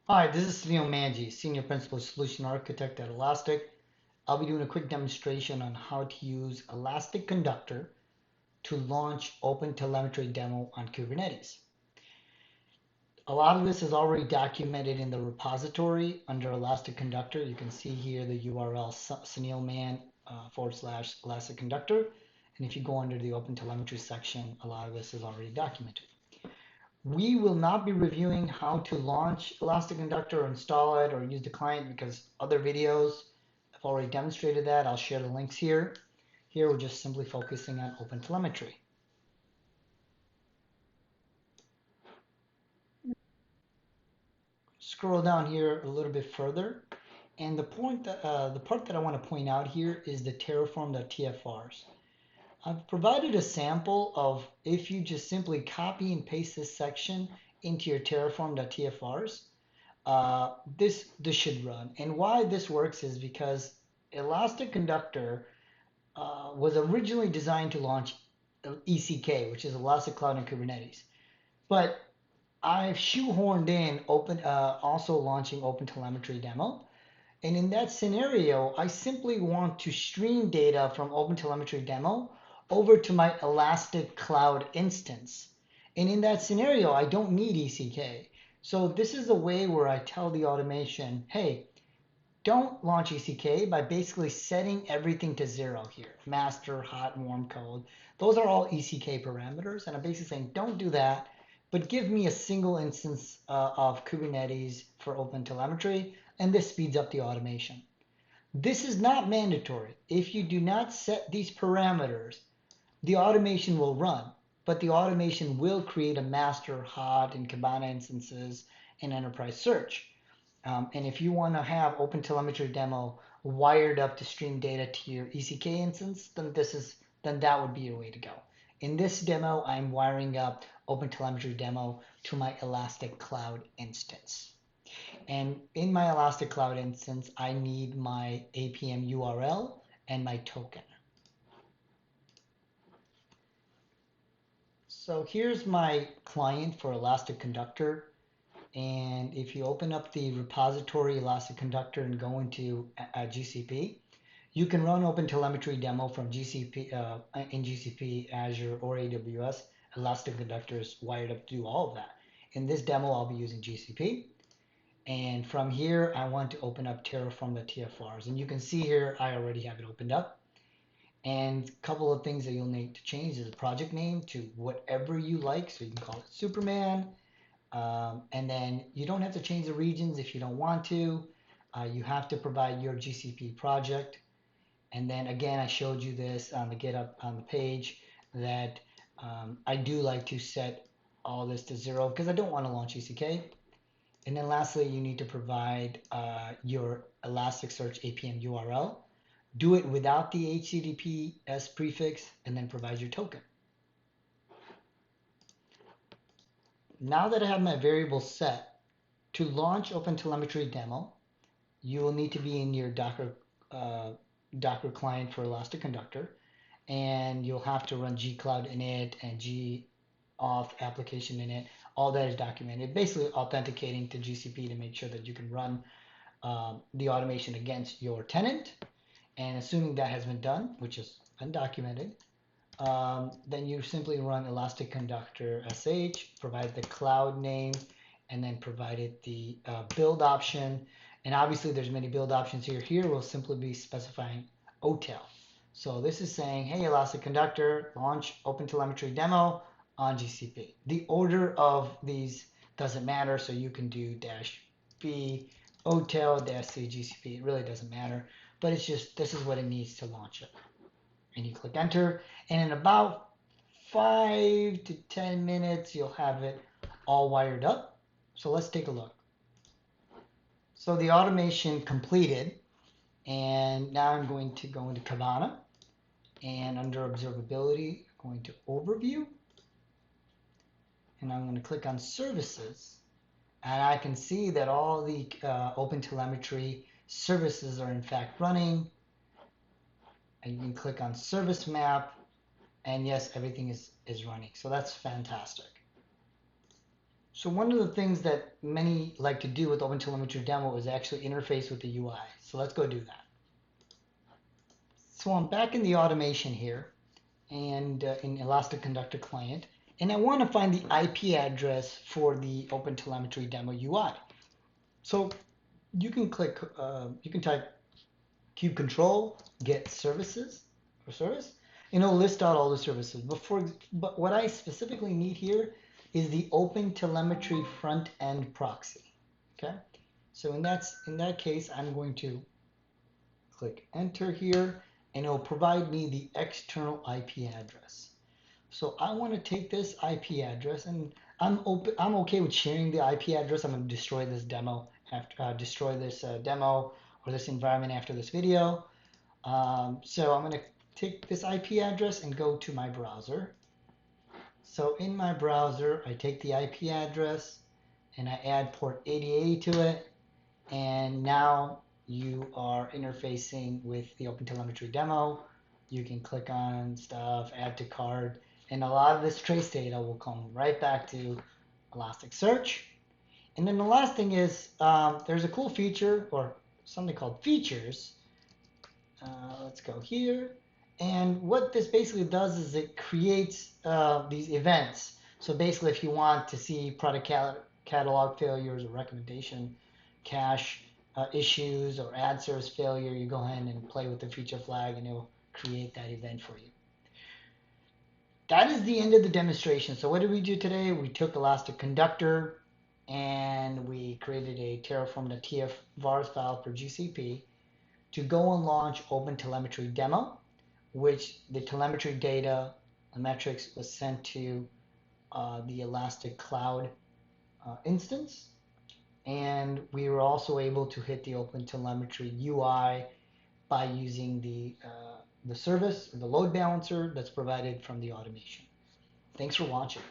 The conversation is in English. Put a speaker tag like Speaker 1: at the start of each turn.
Speaker 1: Hi, this is Sunil Manji, Senior Principal Solution Architect at Elastic. I'll be doing a quick demonstration on how to use ElasticKonductor to launch OpenTelemetry demo on Kubernetes. A lot of this is already documented in the repository under ElasticKonductor. You can see here the URL sunilman / ElasticKonductor. And if you go under the OpenTelemetry section, a lot of this is already documented. We will not be reviewing how to launch ElasticKonductor or install it or use the client because other videos have already demonstrated that. I'll share the links here. Here we're just simply focusing on OpenTelemetry. Scroll down here a little bit further, and the part that I want to point out here is the Terraform.tfrs. I've provided a sample of if you just simply copy and paste this section into your Terraform.tfrs, this should run. And why this works is because ElasticKonductor was originally designed to launch ECK, which is Elastic Cloud and Kubernetes. But I've shoehorned in also launching OpenTelemetry demo. And in that scenario, I simply want to stream data from OpenTelemetry demo over to my Elastic Cloud instance. And in that scenario, I don't need ECK. So this is a way where I tell the automation, hey, don't launch ECK by basically setting everything to 0 here. Master, hot, warm code. Those are all ECK parameters. And I'm basically saying, don't do that, but give me a single instance of Kubernetes for OpenTelemetry, and this speeds up the automation. This is not mandatory. If you do not set these parameters, the automation will run, but the automation will create a master, hot, and Kibana instances in enterprise search. And if you want to have OpenTelemetry demo wired up to stream data to your ECK instance, then that would be your way to go. In this demo, I'm wiring up OpenTelemetry demo to my Elastic Cloud instance. And in my Elastic Cloud instance, I need my APM URL and my token. So here's my client for ElasticKonductor. And if you open up the repository ElasticKonductor and go into GCP, you can run OpenTelemetry demo from GCP in GCP, Azure, or AWS. ElasticKonductor is wired up to do all of that. In this demo, I'll be using GCP. And from here, I want to open up Terraform.tfrs. And you can see here, I already have it opened up. And a couple of things that you'll need to change is the project name to whatever you like. So you can call it Superman. And then you don't have to change the regions if you don't want to. You have to provide your GCP project. And then again, I showed you this on the GitHub on the page that I do like to set all this to 0 because I don't want to launch ECK. And then lastly, you need to provide your ElasticSearch APM URL. Do it without the HTTPS prefix, and then provide your token. Now that I have my variables set, to launch OpenTelemetry demo, you will need to be in your Docker client for ElasticKonductor, and you'll have to run gcloud init and gauth application init. All that is documented, basically authenticating to GCP to make sure that you can run the automation against your tenant. And assuming that has been done, which is undocumented, then you simply run ElasticKonductor sh, provide the cloud name, and then provided the build option. And obviously there's many build options here. Here we'll simply be specifying Otel. So this is saying, hey, ElasticKonductor, launch OpenTelemetry demo on GCP. The order of these doesn't matter, so you can do -b, Otel, -c, GCP. It really doesn't matter, but it's just, this is what it needs to launch it. And you click enter, and in about 5 to 10 minutes, you'll have it all wired up. So let's take a look. So the automation completed, and now I'm going to go into Kibana, and under observability, I'm going to overview, and I'm going to click on services, and I can see that all the OpenTelemetry services are in fact running. And you can click on service map, and yes, everything is running. So that's fantastic. So one of the things that many like to do with OpenTelemetry demo is actually interface with the UI. So let's go do that. So I'm back in the automation here and in ElasticKonductor client, and I want to find the IP address for the OpenTelemetry demo UI. So you can click, you can type kube control get services or service, and it'll list out all the services. But what I specifically need here is the OpenTelemetry front end proxy. Okay, so in that case, I'm going to click enter here, and it'll provide me the external IP address. So I want to take this IP address, and I'm okay with sharing the IP address. I'm going to destroy this demo demo or this environment after this video. So I'm going to take this IP address and go to my browser. So in my browser, I take the IP address and I add port 8080 to it, and now you are interfacing with the OpenTelemetry demo. You can click on stuff, add to cart, and a lot of this trace data will come right back to ElasticSearch. And then the last thing is there's a cool feature or something called features. Let's go here. And what this basically does is it creates these events. So basically, if you want to see product catalog failures or recommendation cache issues or ad service failure, you go ahead and play with the feature flag and it'll create that event for you. That is the end of the demonstration. So what did we do today? We took ElasticKonductor and we created a Terraform.tf vars file for GCP to go and launch OpenTelemetry demo, which the telemetry data, the metrics was sent to the Elastic Cloud instance. And we were also able to hit the OpenTelemetry UI by using the service, the load balancer that's provided from the automation. Thanks for watching.